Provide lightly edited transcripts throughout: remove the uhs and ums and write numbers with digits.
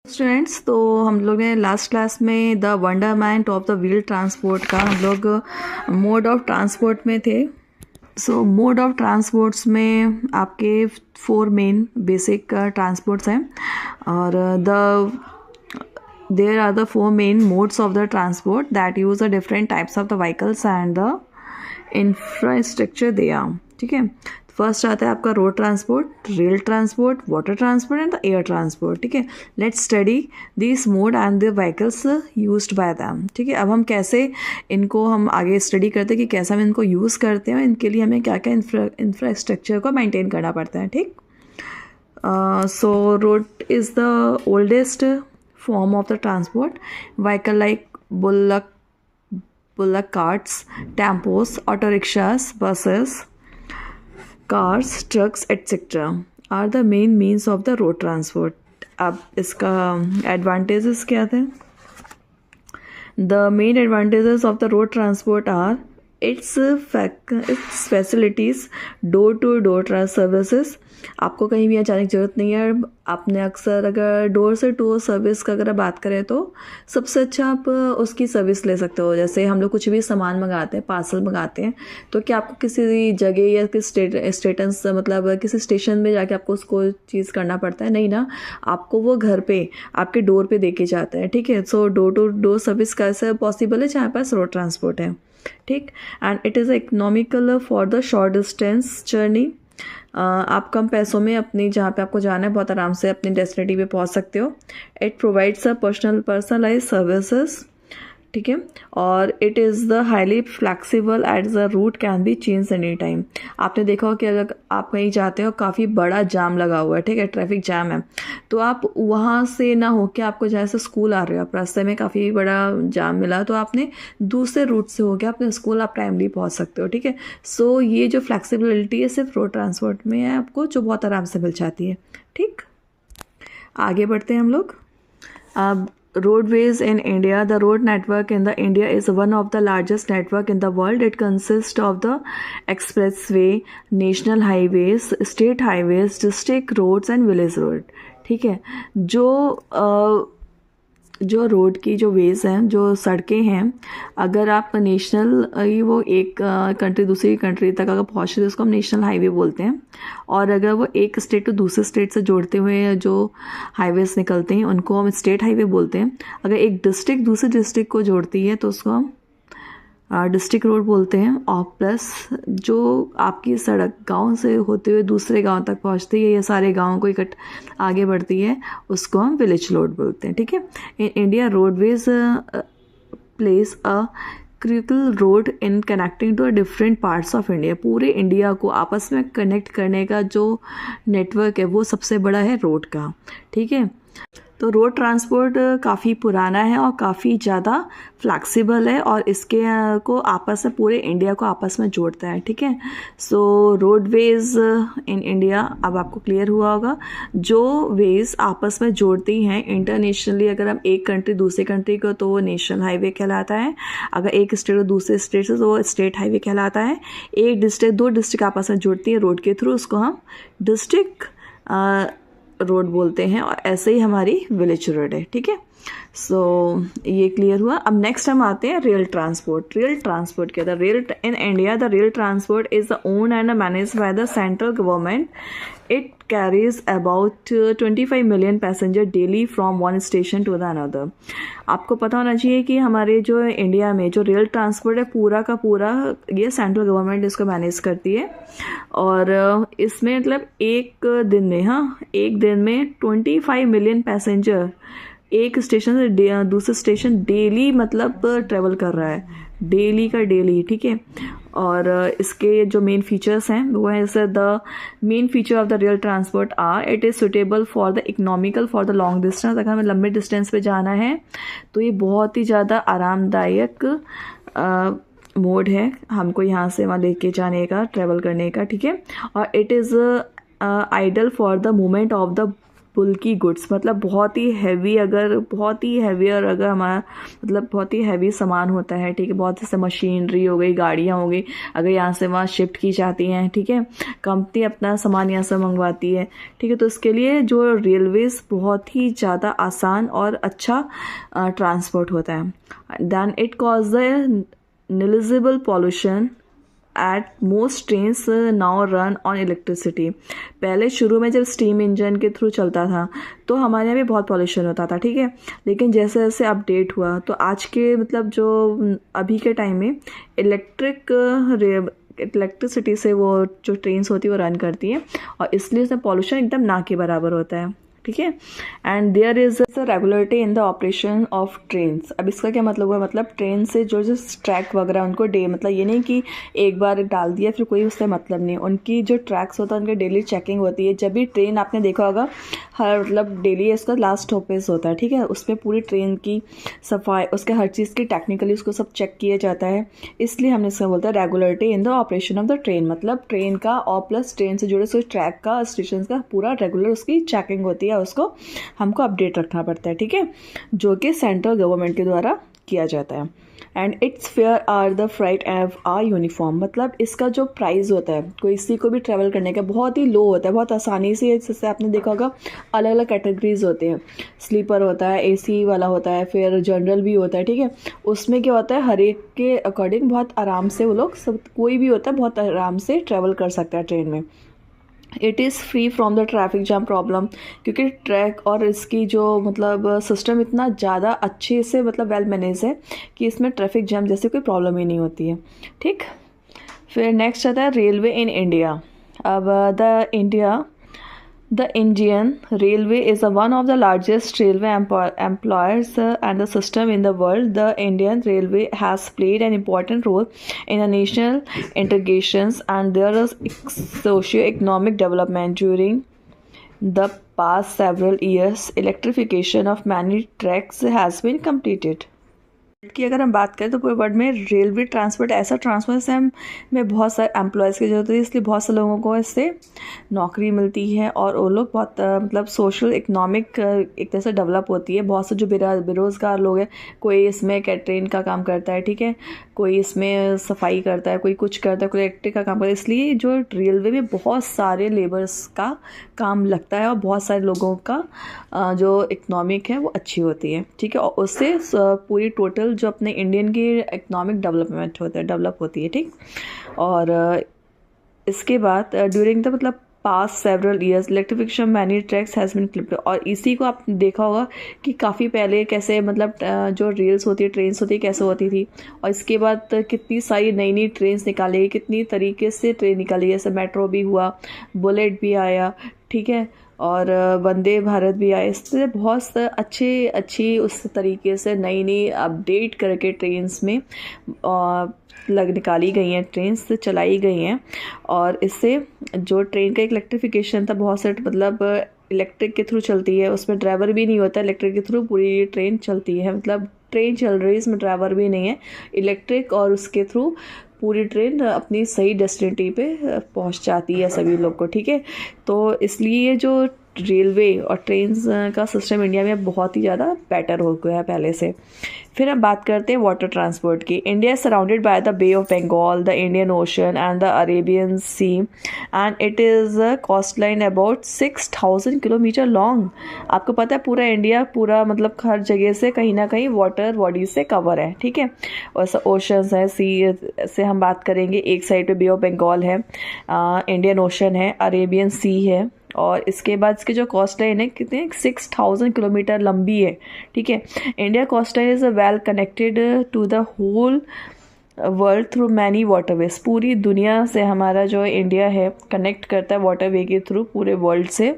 Students, तो हम लोग ने लास्ट क्लास में the wonderment of the wheel transport का हम लोग मोड ऑफ ट्रांसपोर्ट में थे। सो मोड ऑफ ट्रांसपोर्ट्स में आपके 4 मेन बेसिक ट्रांसपोर्ट्स हैं और there are the 4 main modes of the transport that use the different types of the vehicles and the infrastructure they are. ठीक है, फर्स्ट आता है आपका road transport, rail transport, water transport and the air transport. ठीक है, let's study this mode and the vehicles used by them. ठीक है, अब हम कैसे इनको हम आगे स्टडी करते हैं कि कैसे हम इनको यूज़ करते हैं, इनके लिए हमें क्या क्या इंफ्रास्ट्रक्चर को मेंटेन करना पड़ता है। ठीक, so road is the oldest form of the transport. Vehicle like bullock carts, tempos, auto rickshaws, buses, cars, trucks, etc. are the main means of the road transport. अब इसका advantages क्या थे? The main advantages of the road transport are its facilities, door to door services. आपको कहीं भी जाने की ज़रूरत नहीं है। आपने अक्सर अगर डोर से डोर सर्विस का अगर बात करें तो सबसे अच्छा आप उसकी सर्विस ले सकते हो। जैसे हम लोग कुछ भी सामान मंगाते हैं, पार्सल मंगाते हैं, तो क्या आपको किसी जगह या किसी स्टेटस मतलब किसी स्टेशन में जाके आपको उसको चीज़ करना पड़ता है? नहीं ना, आपको वो घर पे आपके डोर पे दे के जाता है। ठीक है, सो डोर टू डोर सर्विस कैसे पॉसिबल है जहाँ पास रोड ट्रांसपोर्ट है। ठीक, and it is economical for the short distance journey. आप कम पैसों में अपनी जहाँ पे आपको जाना है बहुत आराम से अपनी डेस्टिनेटी पे पहुँच सकते हो। It provides a personalize services. ठीक है, और it is the highly flexible at the route can be change any time. आपने देखा हो कि अगर आप कहीं जाते हो काफ़ी बड़ा जाम लगा हुआ है, ठीक है, ट्रैफिक जाम है, तो आप वहाँ से ना हो कि आपको जैसे स्कूल आ रहे हो, आप रास्ते में काफ़ी बड़ा जाम मिला तो आपने दूसरे रूट से हो गया अपने स्कूल आप टाइमली पहुँच सकते हो। ठीक है, सो ये जो फ्लैक्सीबिलिटी है सिर्फ रोड ट्रांसपोर्ट में है आपको, जो बहुत आराम से मिल जाती है। ठीक, आगे बढ़ते हैं हम लोग। अब roadways in India, the road network in the India is one of the largest network in the world. It consists of the expressway, national highways, state highways, district roads and village road. ठीक है, जो road की जो veg हैं, जो सड़कें हैं, अगर आप नेशनल वो एक कंट्री दूसरी कंट्री तक अगर पहुँचते हैं तो उसको हम नेशनल हाईवे बोलते हैं। और अगर वो एक स्टेट को दूसरे स्टेट से जोड़ते हुए जो हाईवेज निकलते हैं उनको हम स्टेट हाईवे बोलते हैं। अगर एक डिस्ट्रिक्ट दूसरे डिस्ट्रिक्ट को जोड़ती है तो उसको हम डिस्ट्रिक्ट रोड बोलते हैं। और प्लस जो आपकी सड़क गांव से होते हुए दूसरे गांव तक पहुंचती है या सारे गांवों को आगे बढ़ती है उसको हम विलेज रोड बोलते हैं। ठीक है, in India roadways place a critical road in connecting to different parts of India. पूरे इंडिया को आपस में कनेक्ट करने का जो नेटवर्क है वो सबसे बड़ा है रोड का। ठीक है, तो रोड ट्रांसपोर्ट काफ़ी पुराना है और काफ़ी ज़्यादा फ्लैक्सिबल है और इसके को आपस में पूरे इंडिया को आपस में जोड़ता है। ठीक है, सो रोडवेज इन इंडिया अब आपको क्लियर हुआ होगा। जो वेज आपस में जोड़ती हैं इंटरनेशनली, अगर हम एक कंट्री दूसरे कंट्री को तो वो नेशनल हाईवे कहलाता है। अगर एक स्टेट को दूसरे स्टेट से तो वो स्टेट हाईवे कहलाता है। एक डिस्ट्रिक्ट दो डिस्ट्रिक्ट आपस में जोड़ती है रोड के थ्रू, उसको हम डिस्ट्रिक्ट रोड बोलते हैं। और ऐसे ही हमारी विलेज रोड है। ठीक है, सो ये क्लियर हुआ। अब नेक्स्ट हम आते हैं रेल ट्रांसपोर्ट। रेल ट्रांसपोर्ट क्या था? Rail in India the rail transport is the owned and managed by the central government. It carries about 25 million passenger daily from one station to the another. आपको पता होना चाहिए कि हमारे जो India में जो रेल ट्रांसपोर्ट है पूरा का पूरा ये सेंट्रल गवर्नमेंट इसको मैनेज करती है। और इसमें मतलब एक दिन में 25 मिलियन पैसेंजर एक स्टेशन से दूसरे स्टेशन डेली मतलब ट्रेवल कर रहा है, डेली का डेली। ठीक है, और इसके जो मेन फीचर्स हैं वो है sir the main feature of the rail transport are it is suitable for the economical for the long distance. अगर हमें लंबे डिस्टेंस पे जाना है तो ये बहुत ही ज़्यादा आरामदायक मोड है हमको यहाँ से वहाँ लेके जाने का, ट्रेवल करने का। ठीक है, और it is ideal for the movement of the bulky goods, मतलब बहुत ही हैवी, अगर बहुत ही हैवियर, अगर हमारा मतलब बहुत ही हैवी सामान होता है, ठीक है, बहुत से मशीनरी हो गई, गाड़ियाँ हो गई, अगर यहाँ से वहाँ शिफ्ट की जाती हैं, ठीक है, कंपनी अपना सामान यहाँ से मंगवाती है, ठीक है, तो उसके लिए जो रेलवेज़ बहुत ही ज़्यादा आसान और अच्छा ट्रांसपोर्ट होता है. Then it cause the negligible pollution at most trains now run on electricity. पहले शुरू में जब स्टीम इंजन के थ्रू चलता था तो हमारे यहाँ भी बहुत पॉल्यूशन होता था, ठीक है, लेकिन जैसे जैसे अपडेट हुआ तो आज के मतलब जो अभी के टाइम में इलेक्ट्रिसिटी से वो जो ट्रेन्स होती है वो रन करती हैं और इसलिए उसमें पॉल्यूशन एकदम ना के बराबर होता है, ठीक है. And there is a regularity in the operation of trains. अब इसका क्या मतलब हुआ, मतलब ट्रेन से जो जो ट्रैक वगैरह उनको मतलब ये नहीं कि एक बार डाल दिया फिर कोई उससे मतलब नहीं, उनकी जो ट्रैक्स होता है उनकी डेली चेकिंग होती है. जब भी ट्रेन आपने देखा होगा हर मतलब डेली इसका लास्ट स्टॉपेज होता है, ठीक है, उसमें पूरी ट्रेन की सफाई, उसके हर चीज़ की टेक्निकली उसको सब चेक किया जाता है. इसलिए हमने इसका बोलता है regularity in the operation of the train, मतलब ट्रेन का और प्लस ट्रेन से जुड़े हुए ट्रैक का, स्टेशन का पूरा रेगुलर उसकी चेकिंग होती है, उसको हमको अपडेट रखना पड़ता है, ठीक है, जो कि सेंट्रल गवर्नमेंट के द्वारा किया जाता है. And its fare are the freight एव आर यूनिफॉर्म, मतलब इसका जो प्राइस होता है कोई किसी को भी ट्रैवल करने का बहुत ही लो होता है, बहुत आसानी से. जैसे आपने देखा होगा अलग अलग कैटेगरीज होते हैं, स्लीपर होता है, एसी वाला होता है, फिर जनरल भी होता है, ठीक है, उसमें क्या होता है हर एक के अकॉर्डिंग बहुत आराम से वो लोग सब, कोई भी होता है बहुत आराम से ट्रैवल कर सकता है ट्रेन में. It is free from the traffic jam problem, क्योंकि ट्रैक और इसकी जो मतलब सिस्टम इतना ज़्यादा अच्छे से मतलब वेल मैनेज है कि इसमें ट्रैफिक जाम जैसे कोई प्रॉब्लम ही नहीं होती है, ठीक. फिर नेक्स्ट आता है रेलवे इन इंडिया. अब The Indian Railway is one of the largest railway employers and the system in the world. The Indian Railway has played an important role in the national integrations and there is socio-economic development during the past several years. Electrification of many tracks has been completed. की अगर हम बात करें तो पूरे world में railway transport ऐसा transport system में बहुत सारे एम्प्लॉयज़ की ज़रूरत होती है, इसलिए बहुत से लोगों को इससे नौकरी मिलती है और वो लोग बहुत मतलब सोशल इकोनॉमिक एक तरह से डेवलप होती है. बहुत से जो बेरोज़गार लोग हैं, कोई इसमें कैटरिंग का काम करता है, ठीक है, कोई इसमें सफाई करता है, कोई कुछ करता है, कोई इलेक्ट्रिक का काम करता है, इसलिए जो रेलवे में बहुत सारे लेबर्स का काम लगता है और बहुत सारे लोगों का जो इकनॉमिक है वो अच्छी होती है, ठीक है, और उससे पूरी टोटल जो अपने इंडियन की इकोनॉमिक डेवलप होती है, ठीक. और इसके बाद ड्यूरिंग द मतलब past several years electrification many tracks has been clipped. और इसी को आपने देखा होगा कि काफ़ी पहले कैसे मतलब जो रेल्स होती है, ट्रेन्स होती है, कैसे होती थी, और इसके बाद कितनी सारी नई नई ट्रेन्स निकाली, कितनी तरीके से ट्रेन निकाली, जैसे मेट्रो भी हुआ, बुलेट भी आया, ठीक है, और वंदे भारत भी आए. इससे बहुत अच्छी उस तरीके से नई नई अपडेट करके ट्रेन्स में निकाली गई हैं, ट्रेन्स चलाई गई हैं. और इससे जो ट्रेन का इलेक्ट्रिफिकेशन था, बहुत से मतलब इलेक्ट्रिक के थ्रू चलती है, उसमें ड्राइवर भी नहीं होता, इलेक्ट्रिक के थ्रू पूरी ट्रेन चलती है, मतलब ट्रेन चल रही है, इसमें ड्राइवर भी नहीं है, इलेक्ट्रिक, और उसके थ्रू पूरी ट्रेन अपनी सही डेस्टिनेटी पे पहुंच जाती है सभी लोग को, ठीक है. तो इसलिए जो रेलवे और ट्रेन का सिस्टम इंडिया में बहुत ही ज़्यादा बेटर हो गया है पहले से. फिर हम बात करते हैं वाटर ट्रांसपोर्ट की. India is surrounded by the Bay of Bengal, the Indian Ocean and the Arabian Sea and it is coast line about 6000 kilometre long. आपको पता है पूरा इंडिया पूरा मतलब हर जगह से कहीं ना कहीं वाटर बॉडी से कवर है, ठीक है. और ओशंस है, सी से हम बात करेंगे, एक साइड पे बे ऑफ बंगाल है, इंडियन ओशन है, अरेबियन सी है, और इसके बाद इसकी जो कोस्ट लाइन है कितने 6000 किलोमीटर लंबी है, ठीक है. India coast line is well connected to the whole world through many waterways. पूरी दुनिया से हमारा जो इंडिया है कनेक्ट करता है वाटरवे के थ्रू पूरे वर्ल्ड से,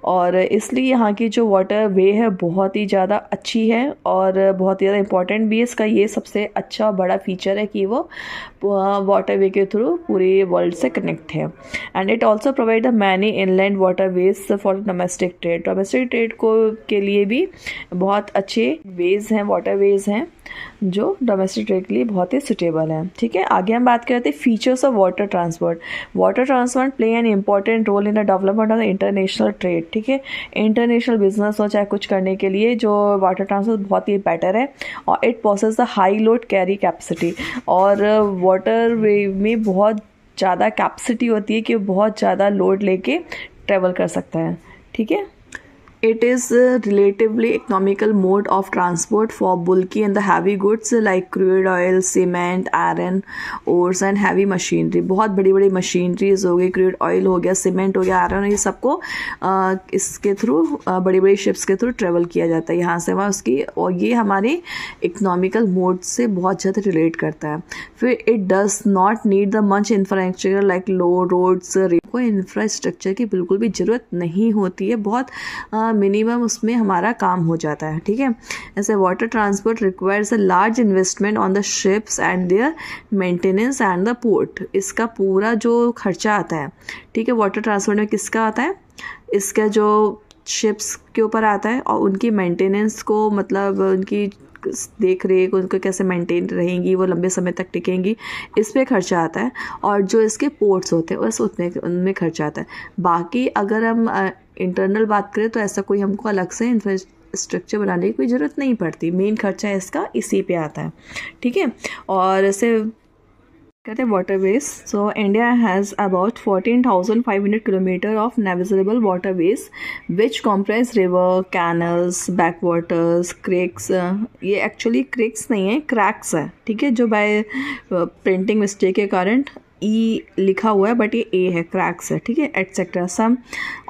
और इसलिए यहाँ की जो वाटर वे है बहुत ही ज़्यादा अच्छी है और बहुत ही ज़्यादा इंपॉर्टेंट भी है. इसका ये सबसे अच्छा बड़ा फीचर है कि वो वाटर वे के थ्रू पूरे वर्ल्ड से कनेक्ट है. And it also provide the many inland water ways for domestic trade. Domestic trade को के लिए भी बहुत अच्छे वेज हैं, वाटर वेज हैं जो डोमेस्टिक ट्रेड के लिए बहुत ही सुटेबल है, ठीक है. आगे हम बात करते हैं features of water transport. Water transport play an important role in the development of the international trade, ठीक है। इंटरनेशनल बिजनेस हो चाहे कुछ करने के लिए जो वाटर ट्रांसपोर्ट बहुत ही बेटर है, और it possesses the high load carry capacity, और वाटर वे में बहुत ज़्यादा कैपेसिटी होती है कि बहुत ज़्यादा लोड लेके ट्रेवल कर सकता है, ठीक है। It is a relatively economical mode of transport for bulky and the heavy goods like crude oil, cement, iron ores and heavy machinery। बहुत बड़ी बड़ी मशीनरीज हो गई, क्रूड ऑयल हो गया, सीमेंट हो गया, आयरन, ये सबको इसके थ्रू बड़ी बड़ी शिप्स के थ्रू ट्रेवल किया जाता है यहाँ से वहाँ उसकी, और ये हमारे इकोनॉमिकल मोड से बहुत ज़्यादा रिलेट करता है। फिर it does not need the much infrastructure like low roads, कोई इंफ्रास्ट्रक्चर की बिल्कुल भी ज़रूरत नहीं होती है, बहुत मिनिमम उसमें हमारा काम हो जाता है, ठीक है। ऐसे water transport requires a large investment on the ships and their maintenance and the port. इसका पूरा जो खर्चा आता है, ठीक है, वाटर ट्रांसपोर्ट में किसका आता है, इसका जो शिप्स के ऊपर आता है, और उनकी मेंटेनेंस को, मतलब उनकी देख रेख, उनको कैसे मेंटेन रहेंगी, वो लंबे समय तक टिकेंगी, इस पे खर्चा आता है। और जो इसके पोर्ट्स होते हैं बस उतने उनमें खर्चा आता है। बाकी अगर हम इंटरनल बात करें तो ऐसा कोई हमको अलग से इंफ्रास्ट्रक्चर बनाने की कोई ज़रूरत नहीं पड़ती, मेन खर्चा इसका इसी पे आता है, ठीक है। और ऐसे कहते हैं waterways. So India has about 14,500 kilometre of navigable waterways which comprise river, canals, back waters, cracks. ये एक्चुअली क्रेक्स नहीं है, क्रैक्स है, ठीक है, जो बाय प्रिंटिंग मिस्टेक के कारण ई लिखा हुआ है बट ये ए है, क्रैक्स है, ठीक है, etcetera. Some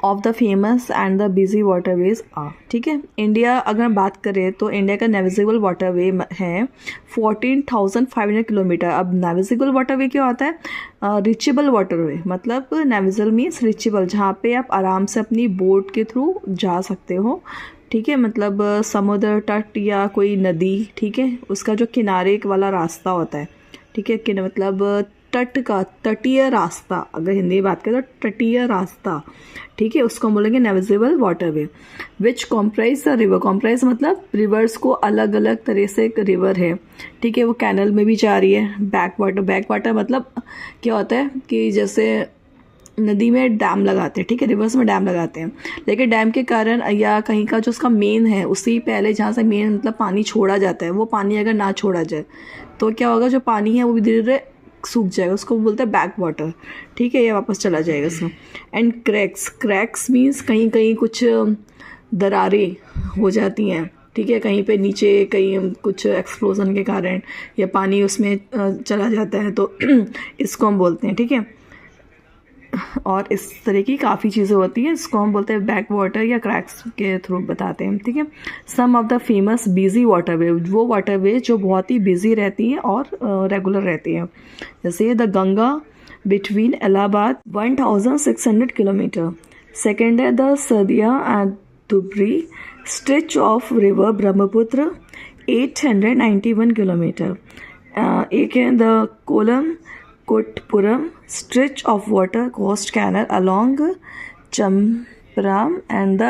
of the famous and the busy waterways आ, ठीक है। इंडिया अगर बात करें तो इंडिया का नेविगेबल वाटरवे है 14,500 किलोमीटर। अब नेविगेबल वाटरवे क्या होता है, रिचेबल वाटरवे, मतलब नेविगेबल मीन्स रिचेबल, जहाँ पे आप आराम से अपनी बोट के थ्रू जा सकते हो, ठीक है, मतलब समुद्र तट या कोई नदी, ठीक है, उसका जो किनारे वाला रास्ता होता है, ठीक है, कि मतलब तट का, तटीय रास्ता, अगर हिंदी में बात करें तो तटीय रास्ता, ठीक है, उसको हम बोलेंगे navigable waterway. Which comprise the river, comprise मतलब रिवर्स को अलग अलग तरह से एक रिवर है, ठीक है, वो कैनल में भी जा रही है। बैक वाटर मतलब क्या होता है कि जैसे नदी में डैम लगाते हैं, ठीक है, रिवर्स में डैम लगाते हैं, लेकिन डैम के कारण या कहीं का जो उसका मेन है उससे पहले जहाँ से मेन मतलब पानी छोड़ा जाता है, वो पानी अगर ना छोड़ा जाए तो क्या होगा, जो पानी है वो धीरे धीरे सूख जाएगा, उसको बोलते हैं बैक वाटर, ठीक है, ये वापस चला जाएगा उसमें। एंड क्रैक्स मीन्स कहीं कहीं कुछ दरारें हो जाती हैं, ठीक है, कहीं पे नीचे कहीं कुछ एक्सप्लोजन के कारण या पानी उसमें चला जाता है, तो इसको हम बोलते हैं, ठीक है। और इस तरह की काफ़ी चीज़ें होती हैं, इसको हम बोलते हैं बैक वाटर या क्रैक्स के थ्रू बताते हैं, ठीक है। Some of the famous busy waterway, वो वाटरवे जो बहुत ही बिजी रहती हैं और रेगुलर रहती हैं, जैसे the Ganga between Allahabad 1600 kilometre. Second है the Sadiya and Dhubri stretch of river Brahmaputra 891 kilometre. एक है the Kollam Kottapuram stretch of water coast canal along Champaram and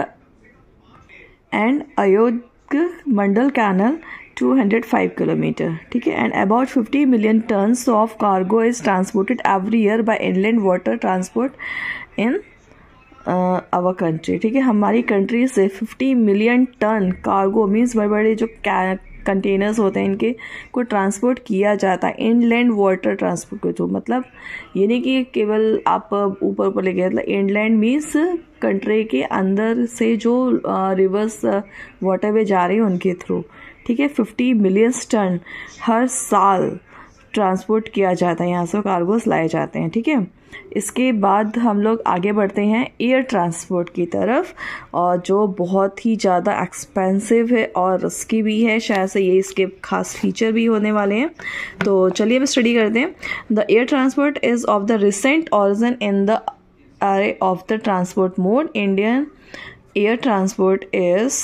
Ayodhya Mandal Canal 205 kilometer, ठीक है। And about 50 million tons of cargo is transported every year by inland water transport in our country, ठीक है। हमारी country से 50 million ton cargo means बड़े बड़े जो containers होते हैं इनके को ट्रांसपोर्ट किया जाता है इनलैंड वाटर ट्रांसपोर्ट के थ्रू। मतलब ये नहीं कि केवल आप ऊपर ऊपर ले गए, मतलब इनलैंड मीन्स कंट्री के अंदर से जो रिवर्स वाटरवे जा रही है उनके थ्रू, ठीक है। 50 मिलियन टन हर साल ट्रांसपोर्ट किया जाता है, यहाँ से कार्गोस लाए जाते हैं, ठीक है। इसके बाद हम लोग आगे बढ़ते हैं एयर ट्रांसपोर्ट की तरफ, और जो बहुत ही ज़्यादा एक्सपेंसिव है और रिस्की भी है, शायद से ये इसके खास फीचर भी होने वाले हैं। तो चलिए हम स्टडी करते हैं। The air transport is of the recent origin in the array of the transport mode. Indian air transport is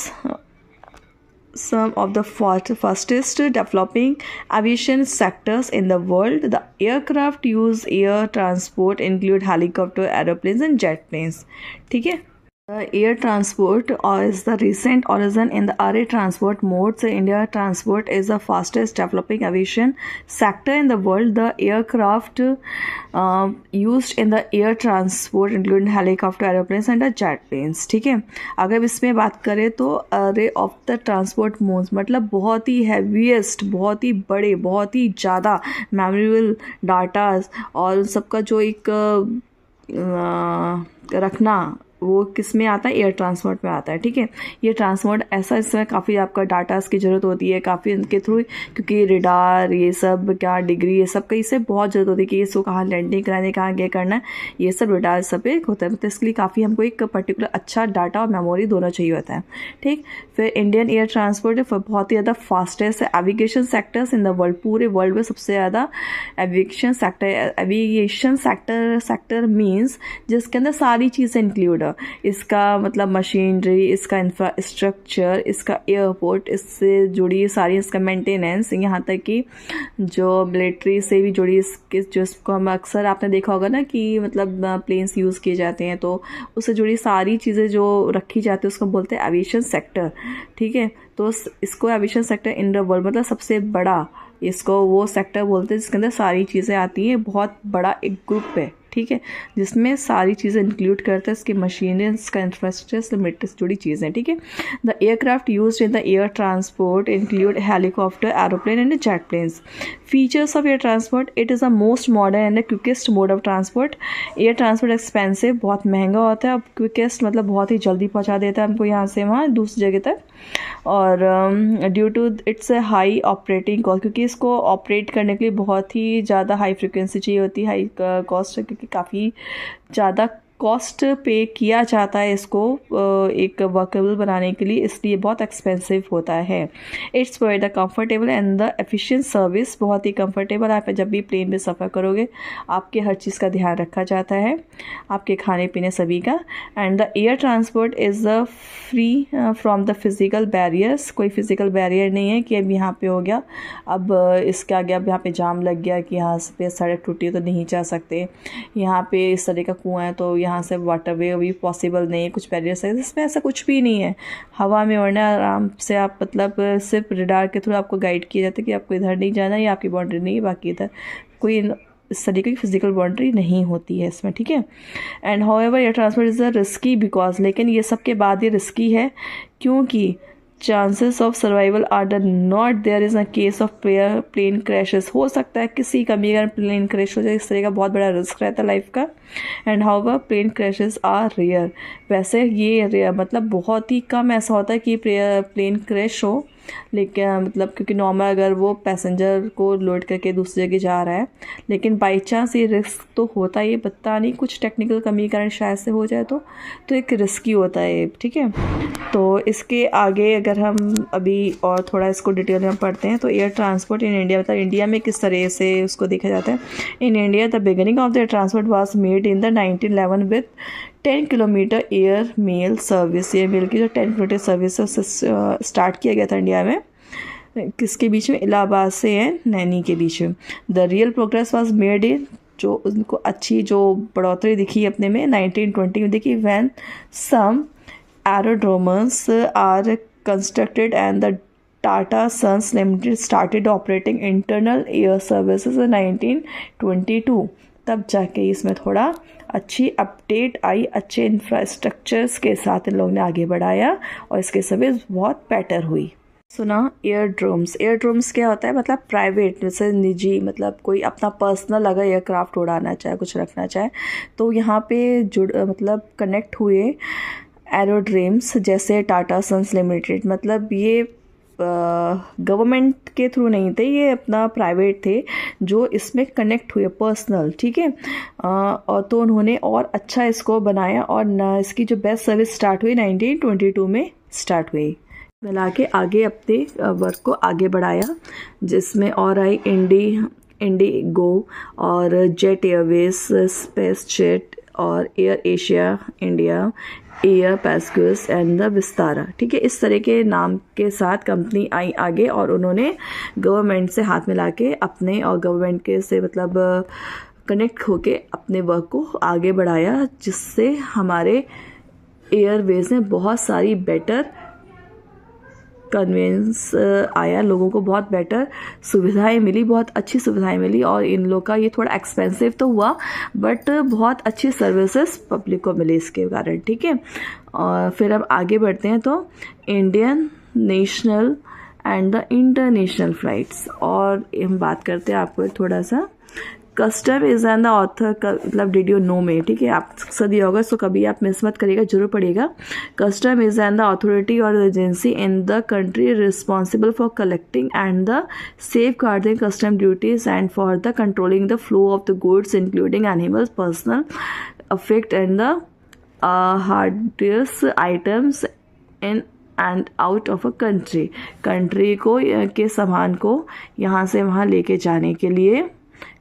some of the fastest developing aviation sectors in the world. The aircraft use air transport include helicopter, aeroplanes and jet planes, ठीक है। Air transport is the recent origin in the air transport modes. India transport is the fastest developing aviation sector in the world. The aircraft used in the air transport include helicopter, aeroplanes and jet planes. ठीक है, अगर इसमें बात करें तो array of the transport modes मतलब बहुत ही heaviest, बहुत ही बड़े, बहुत ही ज़्यादा मेमोरेबल डाटाज और उन सबका जो एक रखना वो किस में आता है, एयर ट्रांसपोर्ट में आता है। ठीक है, ये ट्रांसपोर्ट ऐसा, इसमें काफ़ी आपका डाटास की ज़रूरत होती है, काफ़ी इनके थ्रू, क्योंकि रेडार ये सब क्या डिग्री ये सब का इससे बहुत ज़रूरत होती है कि इसको कहाँ लैंडिंग कराने, कहाँ क्या करना है, ये सब रेडार सब एक होता है। तो इसके लिए काफ़ी हमको एक पर्टिकुलर अच्छा डाटा और मेमोरी दोनों चाहिए होता है। ठीक, फिर इंडियन एयर ट्रांसपोर्ट बहुत ही ज़्यादा fastest navigation sectors in the world, पूरे वर्ल्ड में सबसे ज़्यादा एविगेशन सेक्टर मीन्स जिसके अंदर सारी चीज़ें इंक्लूड है। इसका मतलब मशीनरी, इसका इंफ्रास्ट्रक्चर, इसका एयरपोर्ट, इससे जुड़ी सारी, इसका मेंटेनेंस, यहाँ तक कि जो मिलिट्री से भी जुड़ी इसके जो इसको हम अक्सर आपने देखा होगा ना कि मतलब प्लेन्स यूज़ किए जाते हैं तो उससे जुड़ी सारी चीज़ें जो रखी जाती है उसको बोलते हैं एविएशन सेक्टर। ठीक है, तो इसको aviation sector in the world मतलब सबसे बड़ा इसको वो सेक्टर बोलते हैं जिसके अंदर सारी चीज़ें आती हैं, बहुत बड़ा एक ग्रुप है। ठीक है, जिसमें सारी चीज़ें इंक्लूड करता है, इसकी मशीनरी, इसका इंफ्रास्ट्रक्चर, मिलिट्री से जुड़ी चीज़ें। ठीक है, the aircraft used in the air transport include helicopter, aeroplane and jet planes. Features of air transport, it is the most modern and the quickest mode of transport. Air transport expensive, बहुत महंगा होता है, अब quickest मतलब बहुत ही जल्दी पहुँचा देता है हमको यहाँ से वहाँ दूसरी जगह तक, और due to its high operating cost, क्योंकि इसको ऑपरेट करने के लिए बहुत ही ज़्यादा हाई फ्रिक्वेंसी चाहिए होती है, हाई कॉस्ट, क्योंकि काफ़ी ज़्यादा कॉस्ट पे किया जाता है इसको एक वर्केबल बनाने के लिए, इसलिए बहुत एक्सपेंसिव होता है। It's provide the comfortable and the efficient service, बहुत ही कंफर्टेबल। आप जब भी प्लेन में सफ़र करोगे आपके हर चीज़ का ध्यान रखा जाता है, आपके खाने पीने सभी का। And the air transport is the free from the physical barriers, कोई फिज़िकल बैरियर नहीं है कि अब यहाँ पे हो गया, अब इसके आगे अब यहाँ पे जाम लग गया कि यहाँ पे सड़क टूटी तो नहीं जा सकते, यहाँ पे इस तरह का कुआं है तो यहाँ से वाटरवे भी पॉसिबल नहीं है, कुछ बैरियर्स है, इसमें ऐसा कुछ भी नहीं है। हवा में उड़ना आराम से, आप मतलब सिर्फ रडार के थ्रू आपको गाइड किया जाता है कि आपको इधर नहीं जाना, ये आपकी बाउंड्री नहीं है, बाकी इधर कोई इस तरीके की फिजिकल बाउंड्री नहीं होती है इसमें। ठीक है, and however air transport is a risky because, लेकिन ये सब के बाद ये रिस्की है क्योंकि chances of survival are not there is a case of plane crashes. हो सकता है किसी कमी अगर प्लेन क्रैश हो जाए, इस तरह का बहुत बड़ा रिस्क रहता है लाइफ का। And however plane crashes are rare, वैसे ये रेयर मतलब बहुत ही कम ऐसा होता है कि प्लेन क्रैश हो, लेकिन मतलब क्योंकि नॉर्मल अगर वो पैसेंजर को लोड करके दूसरी जगह जा रहा है, लेकिन बाई चांस ये रिस्क तो होता है, ये पता नहीं कुछ टेक्निकल कमी कारण शायद से हो जाए तो एक रिस्की होता है। ठीक है, तो इसके आगे अगर हम अभी और थोड़ा इसको डिटेल में पढ़ते हैं तो एयर ट्रांसपोर्ट इन इंडिया, मतलब इंडिया में किस तरह से उसको देखा जाता है। In India the beginning of the transport was made in the 1911 with 10 kilometre air mail service. Air mail की जो 10 किलोमीटर सर्विस है उससे स्टार्ट किया गया था इंडिया में, किसके बीच में, इलाहाबाद से एंड नैनी के बीच में। The real progress was made इन, जो उनको अच्छी जो बढ़ोतरी दिखी अपने में 1920 में देखी, when some aerodromes are constructed and the Tata Sons Limited started operating internal air services in 1922। तब जाके इसमें थोड़ा अच्छी अपडेट आई, अच्छे इंफ्रास्ट्रक्चर्स के साथ इन लोगों ने आगे बढ़ाया और इसकी सर्विस बहुत बेटर हुई। सुना, एयरड्रोम्स, एयरड्रोम्स क्या होता है, मतलब प्राइवेट, जैसे निजी, मतलब कोई अपना पर्सनल अगर एयरक्राफ्ट उड़ाना चाहे, कुछ रखना चाहे तो यहाँ पे मतलब कनेक्ट हुए एरोड्रोम्स, जैसे टाटा सन्स लिमिटेड, मतलब ये गवर्नमेंट के थ्रू नहीं थे, ये अपना प्राइवेट थे जो इसमें कनेक्ट हुए पर्सनल। ठीक है, और तो उन्होंने और अच्छा इसको बनाया और इसकी जो बेस्ट सर्विस स्टार्ट हुई 1922 में स्टार्ट हुई, मिला के आगे अपने वर्क को आगे बढ़ाया, जिसमें और आई इंडिगो और जेट एयरवेज, स्पेस जेट और Air Asia India, Air Pegasus and the Vistara. ठीक है, इस तरह के नाम के साथ कंपनी आई आगे और उन्होंने गवर्नमेंट से हाथ मिला के अपने और गवर्नमेंट के से मतलब कनेक्ट होके अपने वर्क को आगे बढ़ाया, जिससे हमारे एयरवेज में बहुत सारी बेटर कन्वेंस आया, लोगों को बहुत बेटर सुविधाएं मिली, बहुत अच्छी सुविधाएं मिली। और इन लोग का ये थोड़ा एक्सपेंसिव तो हुआ बट बहुत अच्छी सर्विसेज पब्लिक को मिली इसके कारण, ठीक है। और फिर अब आगे बढ़ते हैं तो Indian national and the international flights, और हम बात करते हैं आपको थोड़ा सा custom is and the author का मतलब डिड यू नो में, ठीक है। आप सदी होगा तो कभी आप मिस मत करिएगा, जरूर पड़ेगा। Custom is and the authority और agency in the country responsible for collecting and the safeguarding custom duties and for the controlling the flow of the goods including animals personal effect and the hazardous items in and out of a country को के सामान को यहाँ से वहाँ लेके जाने के लिए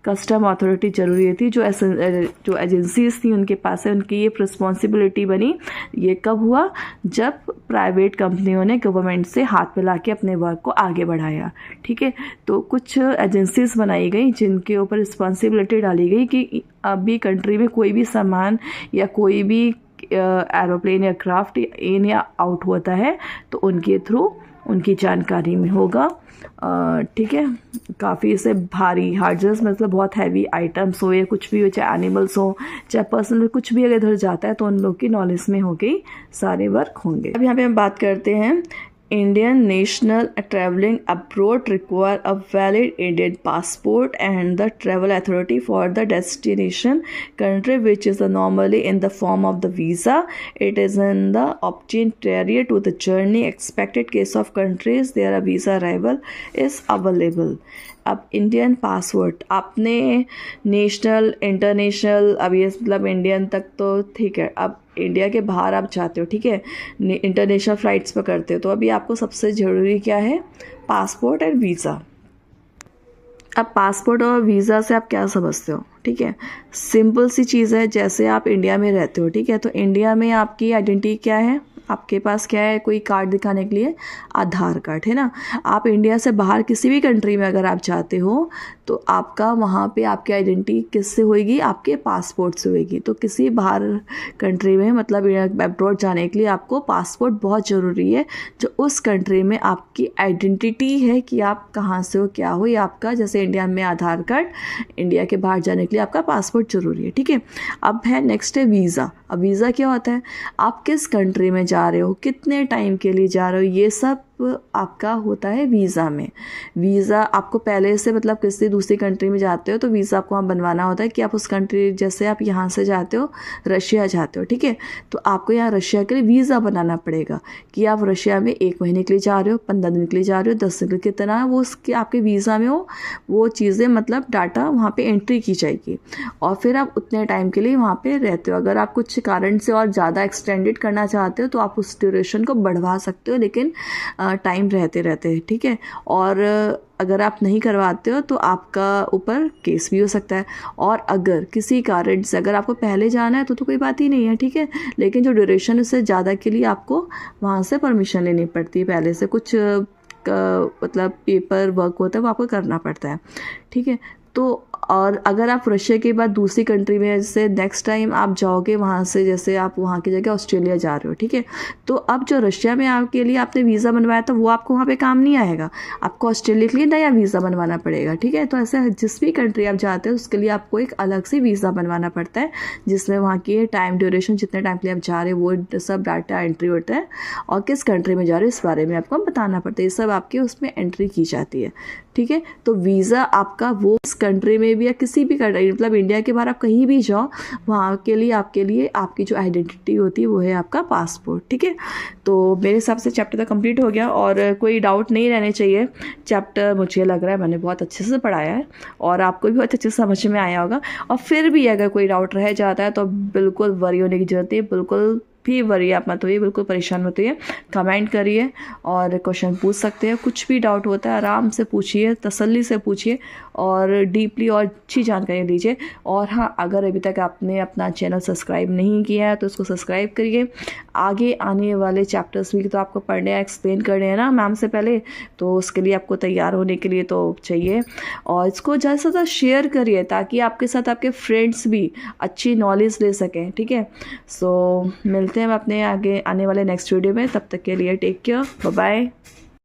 कस्टम अथॉरिटी जरूरी थी। जो एजेंसीज थी उनके पास है, उनकी ये रिस्पॉन्सिबिलिटी बनी। ये कब हुआ? जब प्राइवेट कंपनियों ने गवर्नमेंट से हाथ मिला के अपने वर्क को आगे बढ़ाया, ठीक है। तो कुछ एजेंसीज बनाई गई जिनके ऊपर रिस्पॉन्सिबिलिटी डाली गई कि अभी कंट्री में कोई भी सामान या कोई भी एरोप्लेन या क्राफ्ट इन या आउट होता है तो उनके थ्रू उनकी जानकारी में होगा, ठीक है। काफ़ी से भारी हार्डर्स मतलब बहुत हैवी आइटम्स हो या कुछ भी हो, चाहे एनिमल्स हो चाहे पर्सनल कुछ भी अगर इधर जाता है तो उन लोग की नॉलेज में हो गई सारे वर्क होंगे। अब यहाँ पे हम बात करते हैं Indian national traveling abroad require a valid Indian passport and the travel authority for the destination country, which is normally in the form of the visa. It is in the obtained prior to the journey. Expected case of countries there a visa arrival is available. अब Indian passport आपने national international, अब ये मतलब Indian तक तो ठीक है। अब इंडिया के बाहर आप जाते हो, ठीक है, इंटरनेशनल फ़्लाइट्स पर करते हो, तो अभी आपको सबसे ज़रूरी क्या है? पासपोर्ट और वीज़ा। अब पासपोर्ट और वीज़ा से आप क्या समझते हो? ठीक है, सिंपल सी चीज़ है। जैसे आप इंडिया में रहते हो, ठीक है, तो इंडिया में आपकी आइडेंटिटी क्या है? आपके पास क्या है? कोई कार्ड दिखाने के लिए आधार कार्ड है ना। आप इंडिया से बाहर किसी भी कंट्री में अगर आप जाते हो तो आपका वहाँ पे आपकी आइडेंटिटी किससे होगी? आपके पासपोर्ट से होगी। तो किसी बाहर कंट्री में मतलब अब्रॉड जाने के लिए आपको पासपोर्ट बहुत ज़रूरी है, जो उस कंट्री में आपकी आइडेंटिटी है कि आप कहाँ से हो, क्या हो। ये आपका जैसे इंडिया में आधार कार्ड, इंडिया के बाहर जाने के लिए आपका पासपोर्ट ज़रूरी है, ठीक है। अब है नेक्स्ट है वीज़ा। अब वीज़ा क्या होता है? आप किस कंट्री में जा रहे हो, कितने टाइम के लिए जा रहे हो, ये सब आपका होता है वीज़ा में। वीज़ा आपको पहले से मतलब किसी दूसरी कंट्री में जाते हो तो वीज़ा आपको वहाँ बनवाना होता है कि आप उस कंट्री, जैसे आप यहाँ से जाते हो रशिया जाते हो, ठीक है, तो आपको यहाँ रशिया के लिए वीज़ा बनाना पड़ेगा कि आप रशिया में 1 महीने के लिए जा रहे हो, 15 दिन के लिए जा रहे हो, 10 दिन के लिए, कितना वो उसके आपके वीज़ा में हो, वो चीज़ें मतलब डाटा वहाँ पर एंट्री की जाएगी और फिर आप उतने टाइम के लिए वहाँ पर रहते हो। अगर आप कुछ कारण से और ज़्यादा एक्सटेंडेड करना चाहते हो तो आप उस ड्यूरेशन को बढ़वा सकते हो, लेकिन टाइम रहते रहते, ठीक है। और अगर आप नहीं करवाते हो तो आपका ऊपर केस भी हो सकता है। और अगर किसी कारण से अगर आपको पहले जाना है तो कोई बात ही नहीं है, ठीक है, लेकिन जो ड्यूरेशन उससे ज़्यादा के लिए आपको वहाँ से परमिशन लेनी पड़ती है, पहले से कुछ मतलब पेपर वर्क होता है वो आपको करना पड़ता है, ठीक है। तो और अगर आप रशिया के बाद दूसरी कंट्री में जैसे नेक्स्ट टाइम आप जाओगे वहाँ से, जैसे आप वहाँ की जगह ऑस्ट्रेलिया जा रहे हो, ठीक है, तो अब जो रशिया में आपके लिए आपने वीज़ा बनवाया था वो आपको वहाँ पे काम नहीं आएगा, आपको ऑस्ट्रेलिया के लिए नया वीज़ा बनवाना पड़ेगा, ठीक है। तो ऐसे जिस भी कंट्री आप जाते हो उसके लिए आपको एक अलग से वीज़ा बनवाना पड़ता है, जिसमें वहाँ की टाइम ड्यूरेशन, जितने टाइम के लिए आप जा रहे हो वो सब डाटा एंट्री होता है और किस कंट्री में जा रहे हो इस बारे में आपको बताना पड़ता है। ये सब आपके उसमें एंट्री की जाती है, ठीक है। तो वीज़ा आपका वो इस कंट्री में भी या किसी भी कंट्री मतलब इंडिया के बाहर आप कहीं भी जाओ वहाँ के लिए आपकी जो आइडेंटिटी होती है वो है आपका पासपोर्ट, ठीक है। तो मेरे हिसाब से चैप्टर तो कंप्लीट हो गया और कोई डाउट नहीं रहने चाहिए। चैप्टर मुझे लग रहा है मैंने बहुत अच्छे से पढ़ाया है और आपको भी बहुत अच्छे से समझ में आया होगा। और फिर भी अगर कोई डाउट रह जाता है तो बिल्कुल वरी होने की जरूरत है, बिल्कुल भी वरी आप मत होइए, बिल्कुल परेशान मत होइए, कमेंट करिए और क्वेश्चन पूछ सकते हैं। कुछ भी डाउट होता है आराम से पूछिए, तसल्ली से पूछिए और डीपली और अच्छी जानकारी लीजिए। और हाँ, अगर अभी तक आपने अपना चैनल सब्सक्राइब नहीं किया है तो उसको सब्सक्राइब करिए। आगे आने वाले चैप्टर्स भी तो आपको पढ़ने हैं, एक्सप्लेन करने हैं ना मैम से पहले, तो उसके लिए आपको तैयार होने के लिए तो चाहिए। और इसको ज़्यादा से ज़्यादा शेयर करिए ताकि आपके साथ आपके फ्रेंड्स भी अच्छी नॉलेज ले सकें, ठीक है। सो मिलते मिलते हैं अपने आगे आने वाले नेक्स्ट वीडियो में। तब तक के लिए टेक केयर, बाय बाय।